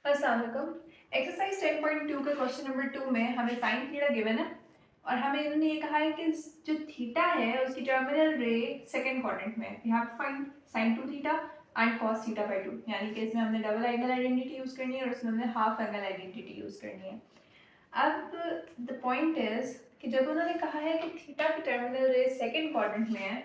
अस्सलाम वालेकुम। एक्सरसाइज 10.2 के क्वेश्चन नंबर 2 में हमें साइन थीटा गिवन है और हमें इन्होंने ये कहा है कि जो थीटा है उसकी टर्मिनल रे सेकंड क्वाड्रेंट में we have to find sine 2 theta and cos theta by 2, यानी कि इसमें हमने डबल एंगल आइडेंटिटी यूज़ करनी है और इसमें हमने हाफ एंगल आइडेंटिटी यूज़ करनी है। अब द पॉइंट इज कि जब उन्होंने कहा है कि थीटा की टर्मिनल रे सेकंड क्वाड्रेंट में है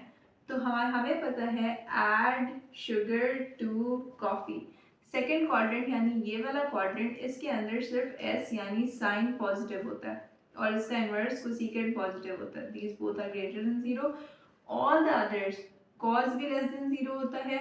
तो हमें पता है add sugar to coffee. Second quadrant यानी ये वाला क्वाड्रेंट, इसके अंदर सिर्फ एस यानी साइन पॉजिटिव होता है और इसका इनवर्स कोसेकेंट पॉजिटिव होता है। These both are greater than zero. All the others, cos भी लेस देन जीरो होता है,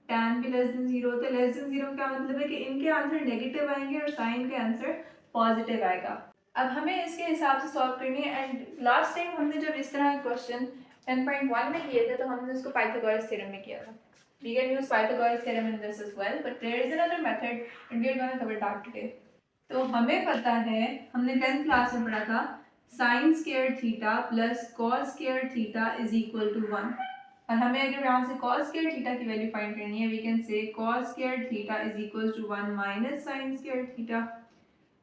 टैन भी लेस देन जीरो होता है। लेस देन जीरो का मतलब है कि इनके आंसर नेगेटिव आएंगे और साइन के आंसर पॉजिटिव आएगा। अब हमें इसके हिसाब से सॉल्व करनी है। एंड लास्ट टाइम हमने जब इस तरह क्वेश्चन 10.1 में किए थे तो हमने इसको पाइथागोरस थ्योरम में किया था। We can use Pythagoras theorem in this as well, but there is another method and we are going to cover that today. तो हमें पता है, हमने 10th क्लास में पढ़ा था sine square theta plus cos square theta is equal to 1। और हमें अगर यहाँ से कॉस स्क्वायर थीटा की वैल्यू फाइंड करनी है, we can say cos square theta is equal to 1 minus sine square theta.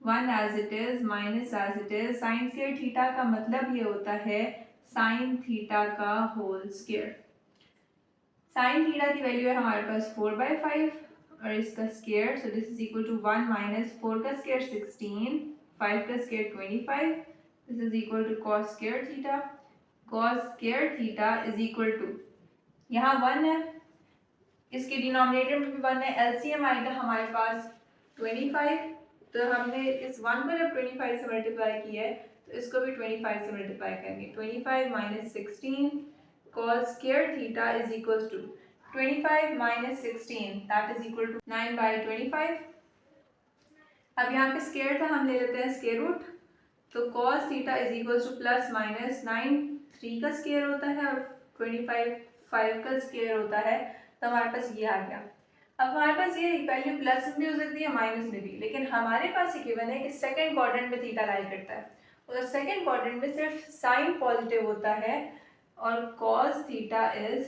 1 as it is minus as it is. Sine square theta का मतलब ये होता है साइन थीटा का होल स्क्वायर। साइन थीटा की value है हमारे पास 4/5 और इसका square, so this is equal to 1 minus 4 का स्क्वायर 16, 5 का square 25, this is equal to cos square theta. Cos square theta is equal to, यहाँ 1 है, इसके डिनोमिनेटर में भी 1 है, एलसीएम आएगा हमारे पास 25। तो हमने इस 1 को जब 25 से मल्टीप्लाई किया है तो इसको भी 25 से मल्टीप्लाई करेंगे। 25 minus 16 cos square theta is equals to 25 minus 16, that is equal to 9/25। अब यहाँ पे स्केयर था, हम ले लेते हैं स्केयर रूट। तो cos theta is equal two plus minus 9 3 का स्केयर होता है और 25 5 का स्केयर होता है, तो हमारे पास ये आ गया। अब हमारे पास ये वैल्यू प्लस में भी हो सकती है माइनस में भी, लेकिन हमारे पास ये गिवन है कि सेकंड क्वाड्रेंट में थीटा लाई करता है और सेकंड क्वाड्रेंट में सिर्फ साइन पॉजिटिव होता है और cos theta is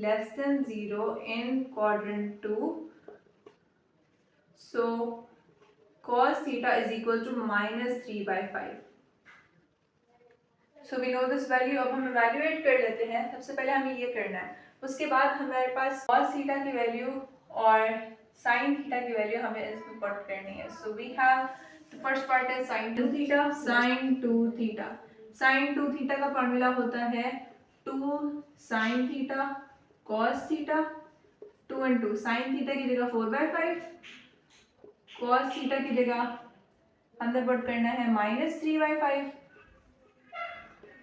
less than 0 in quadrant 2, so cos theta is equal to minus 3/5। so we know this value। अब हम evaluate कर लेते हैं। सबसे पहले हमें ये करना है, उसके बाद हमारे पास cos theta की वैल्यू और sin theta की वैल्यू हमें इसमें पुट करनी है। so we have the first part is sin 2 theta, sin 2 theta। sin 2 theta का फॉर्मूला होता है 2 sin theta cos theta, 2 and 2 sin theta की जगह 4/5, cos theta की जगह अंदर पुट करना है माइनस 3/5।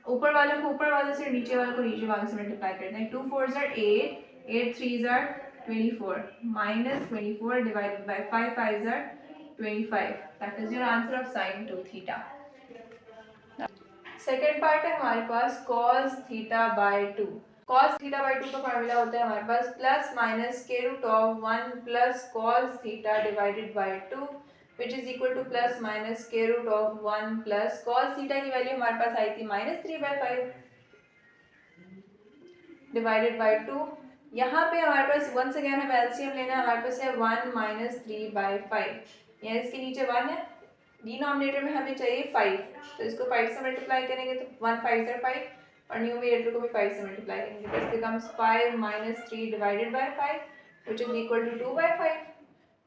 ऊपर वाले को ऊपर वाले से, नीचे वाले को नीचे वाले से मल्टीप्लाई करना है। 2 4s are 8, 8 3s are 24, minus 24 divided by 5 5s are 25। that is your answer of sin 2 theta। Second part है हमारे पास cos theta by 2। cos theta by 2 का फार्मूला होता है हमारे पास प्लस माइनस के रूट ऑफ 1 प्लस cos theta divided by 2 which is equal to plus minus के रूट ऑफ 1 प्लस cos थीटा की वैल्यू हमारे पास आई थी माइनस 3/5 डिवाइडेड बाय 2। यहाँ पे हमारे पास वंस अगेन हमें एलसीएम लेना है, हमारे पास है 1 माइनस 3/5, यहाँ इसके नीचे 1 है, डिनोमिनेटर में हमें चाहिए 5, तो इसको 5 से मल्टीप्लाई करेंगे तो 1 5 से 5 और न्यूमरेटर को भी 5 से मल्टीप्लाई करेंगे तो it becomes 5 minus 3 divided by 5 which is equal to 2/5।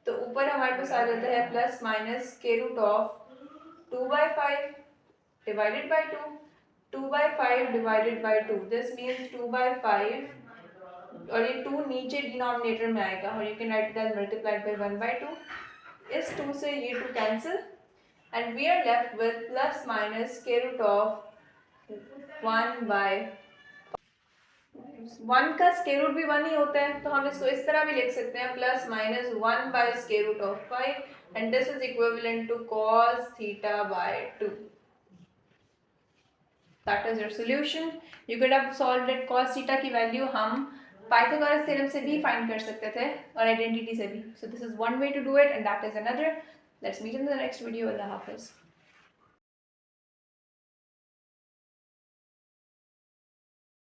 तो ऊपर हमारे पास आ जाता है प्लस माइनस के root of 2/5 divided by 2, 2/5 divided by 2, this means 2/5 और ये 2 नीचे डिनोमिनेटर में आएगा और you can write it as multiplied by 1/2। इस 2 से ये 2 cancel and we are left with plus minus square root of 1 का स्क्वायर रूट भी 1 ही होता है, तो हम इसको इस तरह भी लिख सकते हैं plus minus 1 by square root of 5 and this is equivalent to cos theta by 2। That is your solution. You could have solved it. cos theta की वैल्यू हम पाइथागोरस थ्योरम से भी फाइंड कर सकते थे और आइडेंटिटी से भी। So this is one way to do it and that is another. Let's meet in the next video. Allah हाफिज़।